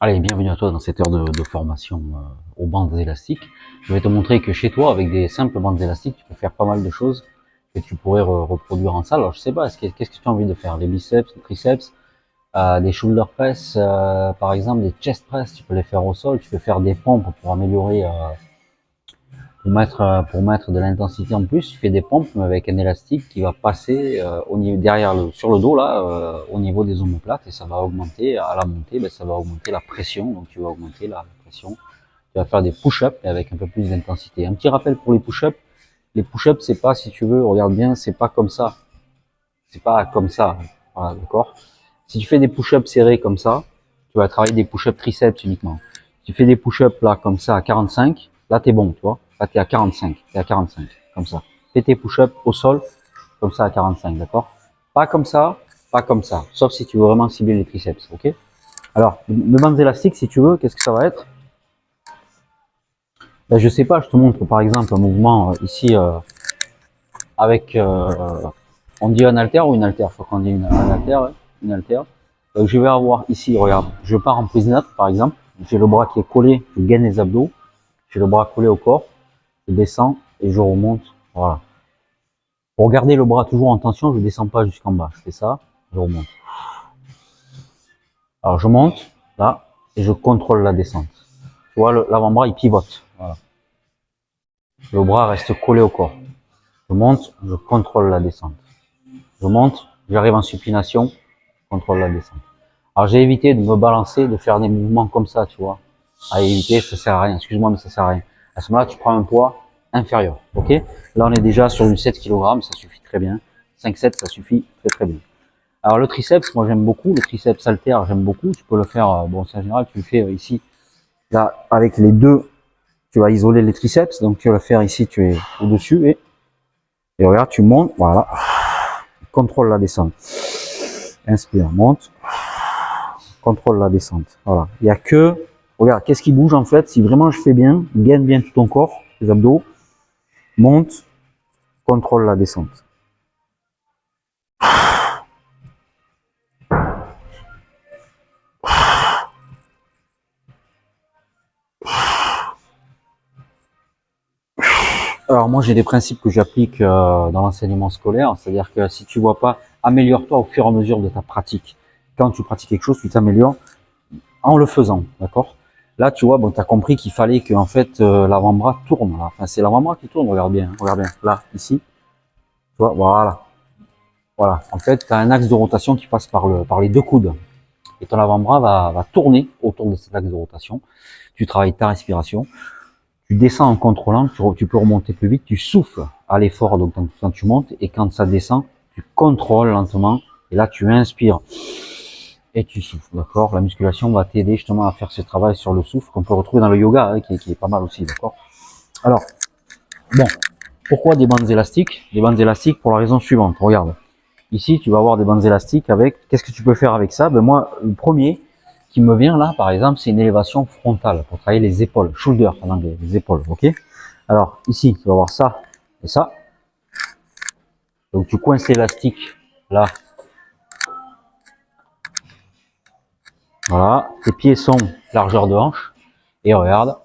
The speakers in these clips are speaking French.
Allez, bienvenue à toi dans cette heure de formation aux bandes élastiques. Je vais te montrer que chez toi, avec des simples bandes élastiques, tu peux faire pas mal de choses que tu pourrais reproduire en salle. Alors, je sais pas, qu'est-ce que tu as envie de faire? Les biceps, les triceps, des shoulder press, par exemple, des chest press, tu peux les faire au sol. Tu peux faire des pompes pour améliorer, pour mettre de l'intensité en plus. Tu fais des pompes mais avec un élastique qui va passer au niveau derrière sur le dos là, au niveau des omoplates, et ça va augmenter à la montée, ça va augmenter la pression, donc tu vas augmenter la pression. Tu vas faire des push-ups mais avec un peu plus d'intensité. Un petit rappel pour les push-ups. Les push-ups, c'est pas, si tu veux, regarde bien, c'est pas comme ça. C'est pas comme ça. Voilà, d'accord? Si tu fais des push-ups serrés comme ça, tu vas travailler des push-ups triceps uniquement. Si tu fais des push-ups là, comme ça, à 45, là, t'es bon, tu vois. Là, t'es à 45. T'es à 45. Comme ça. Fais tes push-ups au sol, comme ça, à 45, d'accord? Pas comme ça, pas comme ça. Sauf si tu veux vraiment cibler les triceps, ok? Alors, mes bandes élastiques, si tu veux, qu'est-ce que ça va être? Ben, je sais pas, je te montre par exemple un mouvement ici avec, on dit un haltère ou une haltère? Je crois qu'on dit un haltère, ouais, une haltère. Donc je vais avoir ici, regarde, je pars en prise nette par exemple, j'ai le bras qui est collé, je gaine les abdos, j'ai le bras collé au corps, je descends et je remonte, voilà. Pour garder le bras toujours en tension, je descends pas jusqu'en bas, je fais ça, je remonte. Alors je monte, là, et je contrôle la descente. Tu vois, l'avant-bras il pivote, voilà. Le bras reste collé au corps. Je monte, je contrôle la descente. Je monte, j'arrive en supination, je contrôle la descente. Alors j'ai évité de me balancer, de faire des mouvements comme ça, tu vois. À éviter, ça sert à rien. Excuse-moi, mais ça sert à rien. À ce moment-là, tu prends un poids inférieur, ok? Là, on est déjà sur du 7 kg, ça suffit très bien. 5-7, ça suffit très très bien. Alors le triceps, moi j'aime beaucoup. Le triceps haltère, j'aime beaucoup. Tu peux le faire, bon, c'est en général, tu le fais ici, là, avec les deux, tu vas isoler les triceps. Donc tu vas le faire ici, tu es au-dessus et regarde, tu montes, voilà. Contrôle la descente. Inspire, monte. Contrôle la descente. Voilà. Il n'y a que, regarde, qu'est-ce qui bouge en fait? Si vraiment je fais bien, gaine bien tout ton corps, les abdos, monte, contrôle la descente. Alors moi j'ai des principes que j'applique dans l'enseignement scolaire, c'est-à-dire que si tu vois pas, améliore-toi au fur et à mesure de ta pratique. Quand tu pratiques quelque chose, tu t'améliores en le faisant, d'accord? Là, tu vois, bon, tu as compris qu'il fallait que en fait l'avant-bras tourne. Là. Enfin, c'est l'avant-bras qui tourne, regarde bien, là, ici, tu vois, voilà. Voilà, en fait, tu as un axe de rotation qui passe par les deux coudes. Et ton avant-bras va tourner autour de cet axe de rotation. Tu travailles ta respiration. Tu descends en contrôlant, tu peux remonter plus vite. Tu souffles à l'effort donc quand tu montes. Et quand ça descend, tu contrôles lentement. Et là, tu inspires et tu souffles. D'accord? La musculation va t'aider justement à faire ce travail sur le souffle qu'on peut retrouver dans le yoga, hein, qui est pas mal aussi. D'accord? Alors, bon, pourquoi des bandes élastiques? Des bandes élastiques pour la raison suivante. Regarde. Ici, tu vas avoir des bandes élastiques avec, qu'est-ce que tu peux faire avec ça? Ben moi, le premier qui me vient là, par exemple, c'est une élévation frontale pour travailler les épaules, shoulder en anglais, les épaules, ok? Alors, ici, tu vas avoir ça et ça. Donc, tu coinces l'élastique là. Voilà. Tes pieds sont largeur de hanche. Et regarde.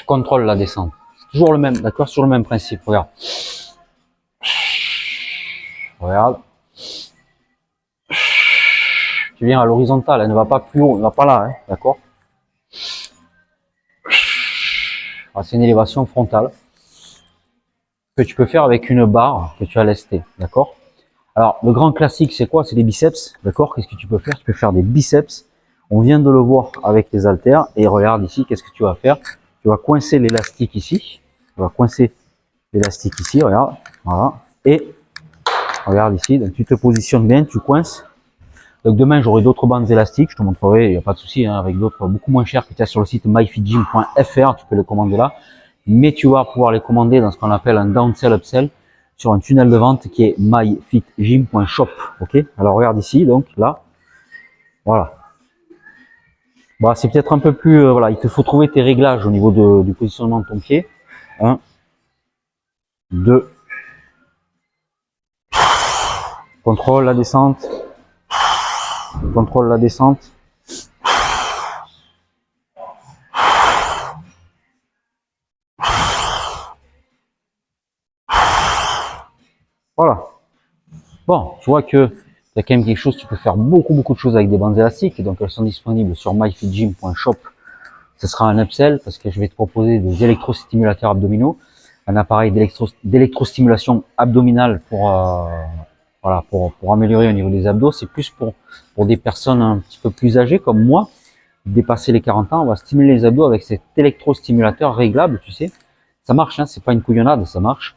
Contrôle la descente. C'est toujours le même, d'accord? Sur le même principe. Regarde. Regarde. Tu viens à l'horizontale, elle ne va pas plus haut, elle ne va pas là, hein, d'accord? C'est une élévation frontale que tu peux faire avec une barre que tu as lestée, d'accord? Alors, le grand classique, c'est quoi? C'est les biceps, d'accord? Qu'est-ce que tu peux faire? Tu peux faire des biceps. On vient de le voir avec les haltères. Et regarde ici, qu'est-ce que tu vas faire? Tu vas coincer l'élastique ici. Tu vas coincer l'élastique ici, regarde. Voilà. Et regarde ici, donc tu te positionnes bien, tu coinces. Donc demain, j'aurai d'autres bandes élastiques. Je te montrerai, il n'y a pas de souci, hein, avec d'autres beaucoup moins chers que tu as sur le site myfitgym.fr. Tu peux les commander là. Mais tu vas pouvoir les commander dans ce qu'on appelle un downsell upsell sur un tunnel de vente qui est myfitgym.shop. Ok? Alors regarde ici, donc là, voilà. Bah, c'est peut-être un peu plus, voilà, il te faut trouver tes réglages au niveau du positionnement de ton pied. 1, 2, contrôle la descente, contrôle la descente, Voilà. Bon, tu vois que il y a quand même quelque chose, tu peux faire beaucoup de choses avec des bandes élastiques, donc elles sont disponibles sur myfitgym.shop. Ce sera un upsell parce que je vais te proposer des électrostimulateurs abdominaux, un appareil d'électrostimulation abdominale pour voilà, pour améliorer au niveau des abdos. C'est plus pour des personnes un petit peu plus âgées comme moi, dépasser les 40 ans. On va stimuler les abdos avec cet électrostimulateur réglable, tu sais. Ça marche, hein, c'est pas une couillonnade, ça marche.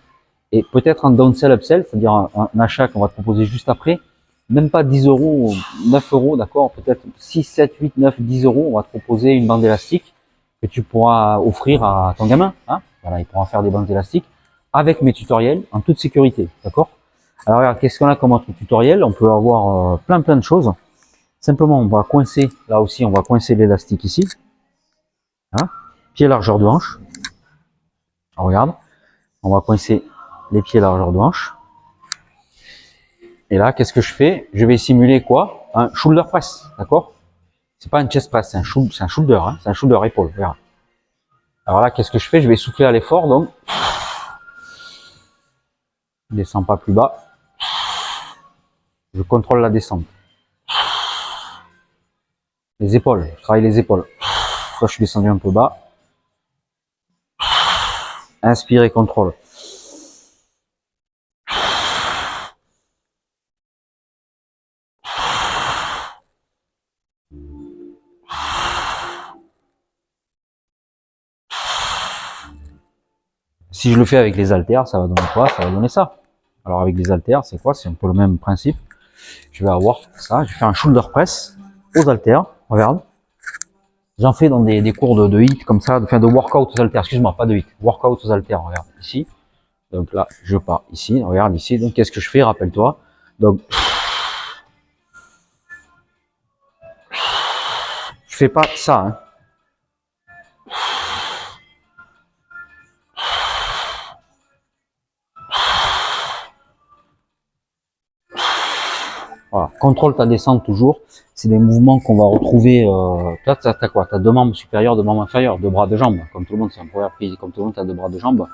Et peut-être un downsell upsell, c'est-à-dire un achat qu'on va te proposer juste après, même pas 10 euros, 9 euros, d'accord, peut-être 6, 7, 8, 9, 10 euros, on va te proposer une bande élastique que tu pourras offrir à ton gamin, hein. Voilà, il pourra faire des bandes élastiques avec mes tutoriels en toute sécurité, d'accord. Alors regarde, qu'est-ce qu'on a comme autre tutoriel? On peut avoir plein de choses. Simplement, on va coincer, là aussi, on va coincer l'élastique ici, hein, pied largeur de hanche. Alors, regarde, on va coincer les pieds largeur de hanche. Et là, qu'est-ce que je fais? Je vais simuler quoi? Un shoulder press, d'accord? C'est pas un chest press, c'est un shoulder, hein, c'est un shoulder épaule, regarde. Alors là, qu'est-ce que je fais? Je vais souffler à l'effort, donc je descends pas plus bas. Je contrôle la descente. Les épaules, je travaille les épaules. Là, je suis descendu un peu bas. Inspire et contrôle. Si je le fais avec les haltères, ça va donner quoi? Ça va donner ça. Alors avec les haltères, c'est quoi? C'est un peu le même principe. Je vais avoir ça, je fais un shoulder press aux haltères, regarde. J'en fais dans des cours de HIIT comme ça, de workout aux haltères, excuse-moi, pas de HIIT, workout aux haltères, regarde, ici. Donc là, je pars ici, regarde ici, donc qu'est-ce que je fais, rappelle-toi. Donc, je fais pas ça, hein. Voilà, contrôle ta descente toujours. C'est des mouvements qu'on va retrouver. Toi, t'as quoi? T'as deux membres supérieurs, deux membres inférieurs, deux bras, deux jambes. Comme tout le monde, c'est un programme physique. Comme tout le monde, t'as deux bras, deux jambes.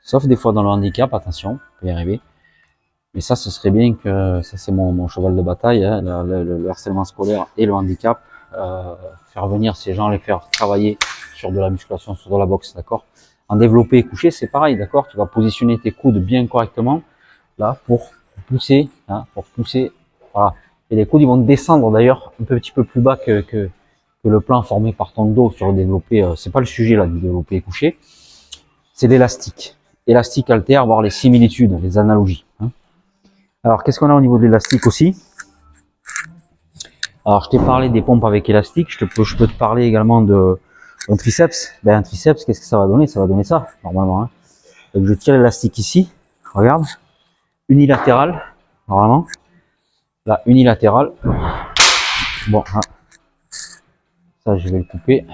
Sauf des fois dans le handicap, attention, on peut y arriver. Mais ça, ce serait bien que ça, c'est mon cheval de bataille, hein, le harcèlement scolaire et le handicap. Faire venir ces gens, les faire travailler sur de la musculation, sur de la boxe, d'accord. En développé et couché, c'est pareil, d'accord. Tu vas positionner tes coudes bien correctement là pour pousser, hein, pour pousser. Voilà. Et les coudes, ils vont descendre d'ailleurs un petit peu plus bas que le plan formé par ton dos sur le développé. C'est pas le sujet là du développé et couché. C'est l'élastique. Élastique haltère, voir les similitudes, les analogies. Hein. Alors, qu'est-ce qu'on a au niveau de l'élastique aussi? Alors, je t'ai parlé des pompes avec élastique. Je peux te parler également d'un triceps. Ben, un triceps, qu'est-ce que ça va donner? Ça va donner ça, normalement. Hein. Donc, je tire l'élastique ici. Regarde. Unilatéral, normalement. Là, unilatéral. Bon, hein. Ça, je vais le couper.